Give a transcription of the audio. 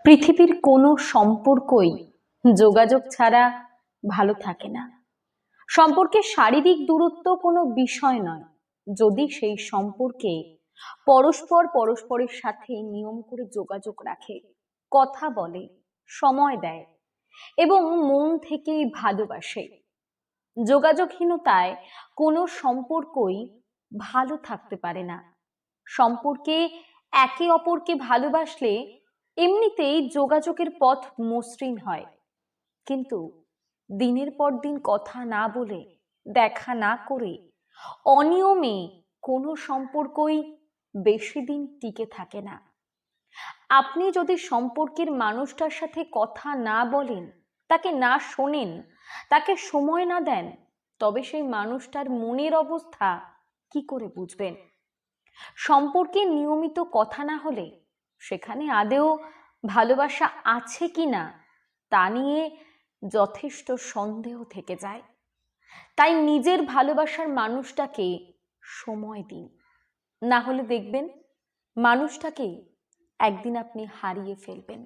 পৃথিবীর কোনো সম্পর্কই যোগাযোগ ছাড়া ভালো থাকে না। সম্পর্কে শারীরিক দূরত্ব কোনো বিষয় নয়, যদি সেই সম্পর্কে পরস্পরের সাথে নিয়ম করে যোগাযোগ রাখে, কথা বলে, সময় দেয় এবং মন থেকেই ভালোবাসে। যোগাযোগহীনতায় কোনো সম্পর্কই ভালো থাকতে পারে না। সম্পর্কে একে অপরকে ভালোবাসলে এমনিতেই যোগাযোগের পথ মসৃণ হয়, কিন্তু দিনের পর দিন কথা না বলে, দেখা না করে, অনিয়মে কোনো সম্পর্কই বেশি দিন টিকে থাকে না। আপনি যদি সম্পর্কের মানুষটার সাথে কথা না বলেন, তাকে না শোনেন, তাকে সময় না দেন, তবে সেই মানুষটার মনের অবস্থা কি করে বুঝবেন? সম্পর্কে নিয়মিত কথা না হলে সেখানে আদৌ ভালোবাসা আছে কিনা তা নিয়ে যথেষ্ট সন্দেহ থেকে যায়। তাই নিজের ভালোবাসার মানুষটাকে সময় দিন, না হলে দেখবেন মানুষটাকে একদিন আপনি হারিয়ে ফেলবেন।